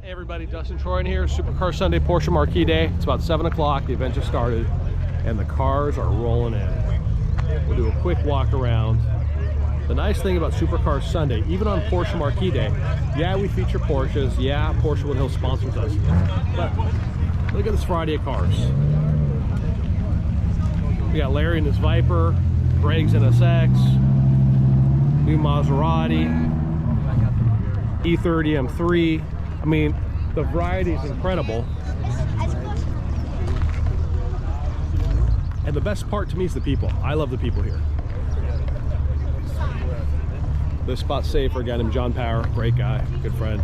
Hey everybody, Dustin Troyan here, Supercar Sunday, Porsche Marque Day. It's about 7 o'clock, the event just started, and the cars are rolling in. We'll do a quick walk around. The nice thing about Supercar Sunday, even on Porsche Marque Day, yeah, we feature Porsches, yeah, Porsche Wood Hill sponsors us, but look at this variety of cars. We got Larry in his Viper, Greg's in SX, new Maserati, E30 M3. I mean, the variety is incredible. And the best part to me is the people. I love the people here. This spot's safe for a guy named John Power, great guy, good friend.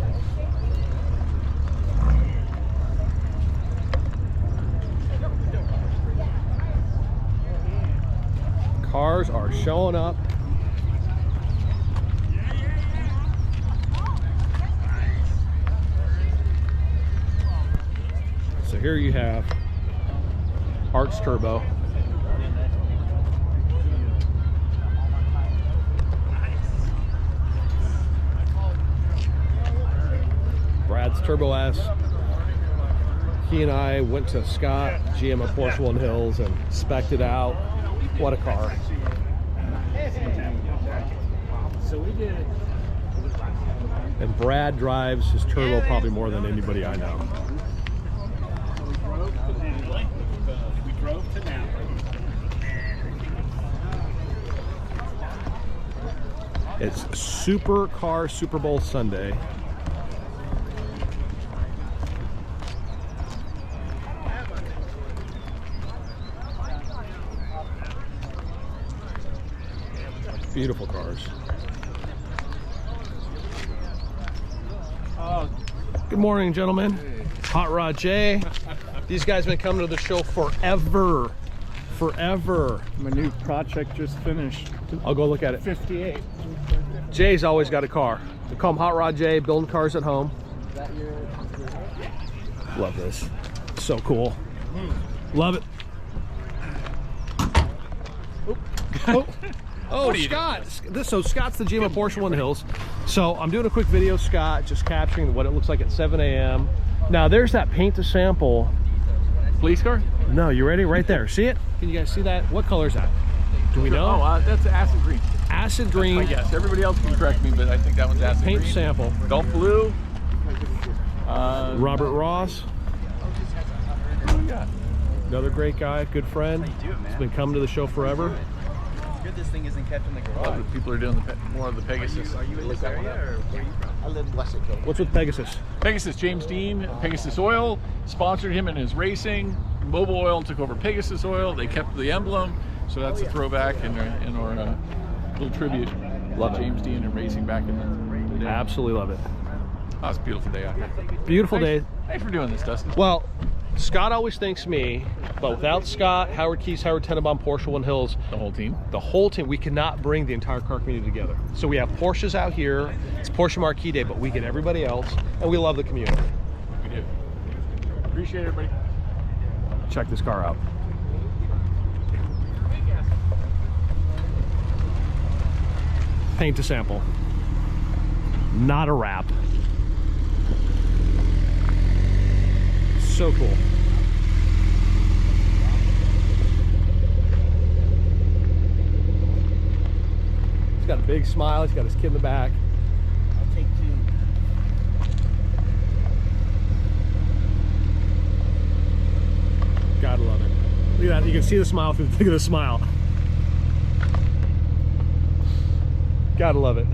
Cars are showing up. So here you have Arts Turbo. Brad's Turbo S. He and I went to Scott, GM at Porsche Wood Hills, and spec'd it out. What a car. So we did. And Brad drives his Turbo probably more than anybody I know. We drove to Napa. It's Supercar Super Bowl Sunday. Beautiful cars. Good morning, gentlemen. Hot Rod Jay. These guys have been coming to the show forever. Forever. My new project just finished. I'll go look at it. 58. Jay's always got a car. We call him Hot Rod Jay, building cars at home. Love this. So cool. Love it. Oh. Oh, Scott. So Scott's the GM of Porsche Wood Hills. So I'm doing a quick video, Scott, just capturing what it looks like at 7 a.m. Now there's that paint to sample. Police car? No, you ready? Right there. See it? Can you guys see that? What color is that? Do we know? Oh, that's acid green. Acid green. I guess everybody else can correct me, but I think that one's acid Paint green. sample. Gulf blue. Robert Ross. Yeah. Another great guy, good friend. He's been coming to the show forever. Good this thing isn't kept in the garage. People are doing more of the Pegasus. Are you in this area or where are you from? I live in West Dakota. What's with Pegasus? Pegasus, James Dean, Pegasus Oil, sponsored him in his racing. Mobil Oil took over Pegasus Oil. They kept the emblem, so that's a throwback in our little tribute. Love it. James Dean and racing back in the day. Absolutely love it. Oh, it's a beautiful day out here. Beautiful day. Thanks for doing this, Dustin. Well, Scott always thanks me, but without Scott, Howard Keys, Howard Tenenbaum, Porsche Wood Hills, The whole team, we cannot bring the entire car community together. So we have Porsches out here, it's Porsche Marque Day, but we get everybody else, and we love the community. We do. Appreciate it, everybody. Check this car out. Paint to sample. Not a wrap. So cool. He's got a big smile. He's got his kid in the back. I'll take two. Gotta love it. Look at that. You can see the smile through. Look at the smile. Gotta love it.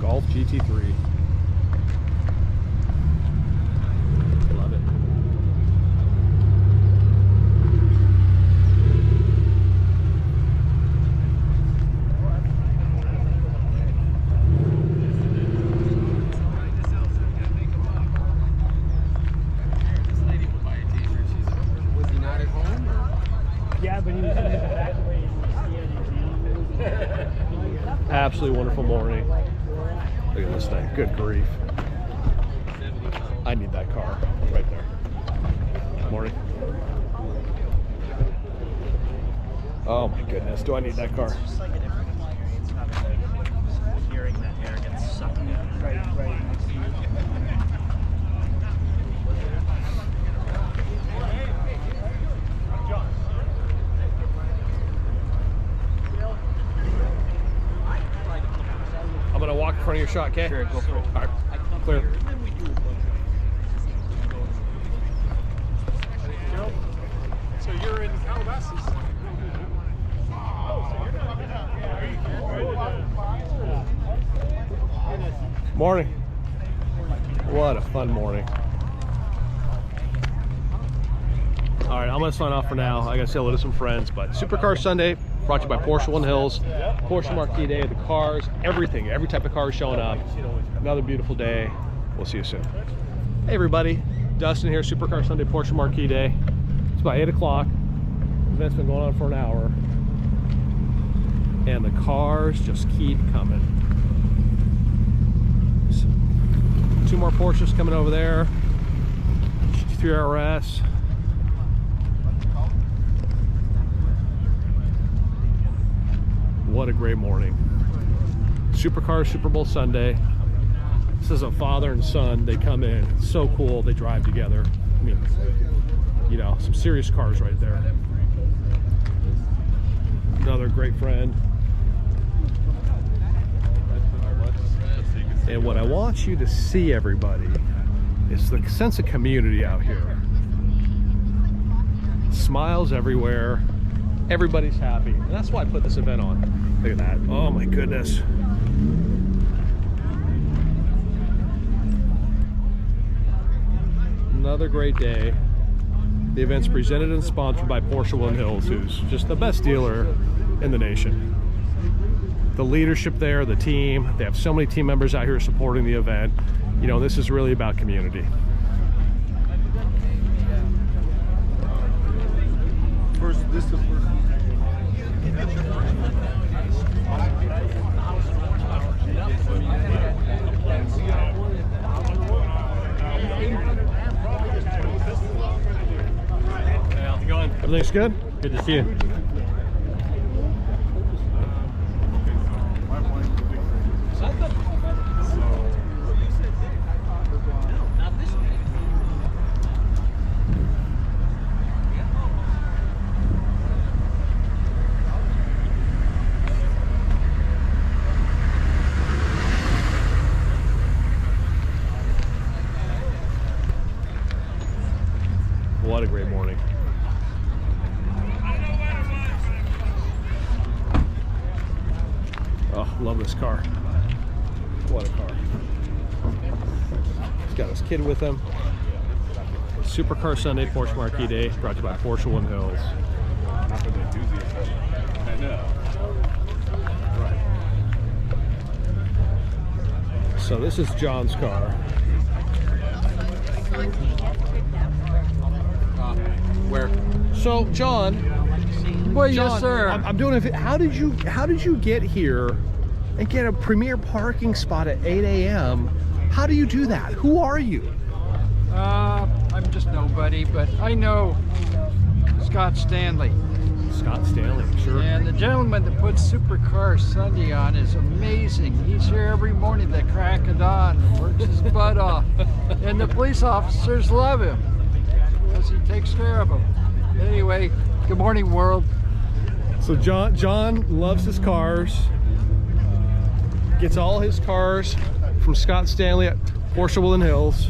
Golf GT3. Love it. Was he not at home? Or? Yeah, but he was in the back way. Absolutely wonderful morning. Look at this thing. Good grief. I need that car right there. Morning. Oh my goodness. Do I need that car? air gets sucked in. Right next to you. I'm gonna walk in front of your shot, okay? Sure, go for it. All right, clear. So you're in Calabasas. Morning. What a fun morning. All right, I'm gonna sign off for now. I gotta say hello to some friends, but Supercar Sunday brought to you by Porsche Woodland Hills, Porsche Marque Day, the cars, everything, every type of car is showing up. Another beautiful day. We'll see you soon. Hey everybody, Dustin here, Supercar Sunday, Porsche Marque Day. It's about 8 o'clock. The event's been going on for an hour. And the cars just keep coming. So, 2 more Porsches coming over there. 3 RS. What a great morning. Supercar Super Bowl Sunday. This is a father and son. They come in. It's so cool. They drive together. I mean, you know, some serious cars right there. Another great friend. And what I want you to see, everybody, is the sense of community out here. Smiles everywhere. Everybody's happy. And that's why I put this event on. Look at that. Oh my goodness. Another great day. The event's presented and sponsored by Porsche Woodland Hills, who's just the best dealer in the nation. The leadership there, the team, they have so many team members out here supporting the event. You know, this is really about community. This is the first. How's it going? Everything's good? Good to see you. What a great morning. Oh, love this car. What a car. He's got his kid with him. Supercar Sunday, Porsche Marque Day, brought to you by Porsche Woodland Hills. I know. So this is John's car. Where? So John, Well, John, yes, sir. I'm doing it. How did you get here and get a premier parking spot at 8 a.m.? How do you do that? Who are you? I'm just nobody, but I know Scott Stanley. Scott Stanley, sure. And the gentleman that puts Supercar Sunday on is amazing. He's here every morning at the crack of dawn, works his butt off. And the police officers love him because he takes care of them. Anyway, good morning, world. So John loves his cars. Gets all his cars from Scott Stanley at Porsche Woodland Hills.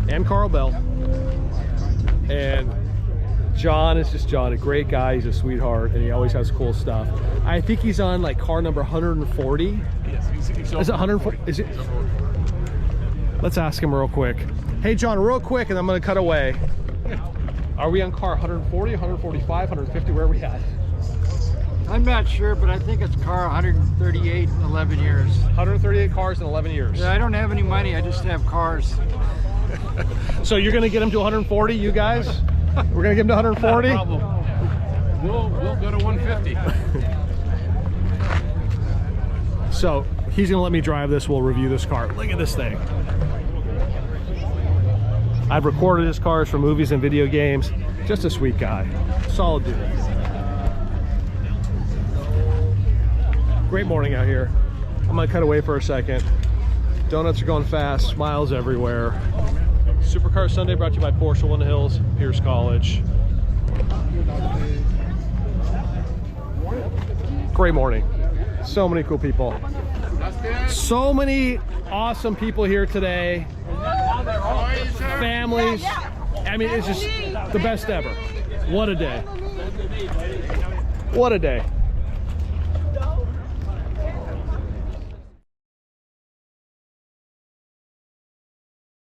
And Carl Bell. And John is just John, a great guy. He's a sweetheart, and he always has cool stuff. I think he's on like car number 140. Yes, he's Is it 140? Is it? Let's ask him real quick. Hey John, real quick, and I'm gonna cut away. Are we on car 140, 145, 150? Where are we at? I'm not sure, but I think it's car 138 in 11 years. 138 cars in 11 years. Yeah, I don't have any money, I just have cars. So you're gonna get him to 140, you guys? We're gonna get him to 140? No problem. We'll go to 150. So he's gonna let me drive this. We'll review this car. Look at this thing. I've recorded his cars for movies and video games. Just a sweet guy. Solid dude. Great morning out here. I'm gonna cut away for a second. Donuts are going fast, smiles everywhere. Supercar Sunday brought to you by Porsche One Hills, Pierce College. Great morning. So many cool people. So many awesome people here today. Families. I mean, it's just the best ever. What a day. What a day.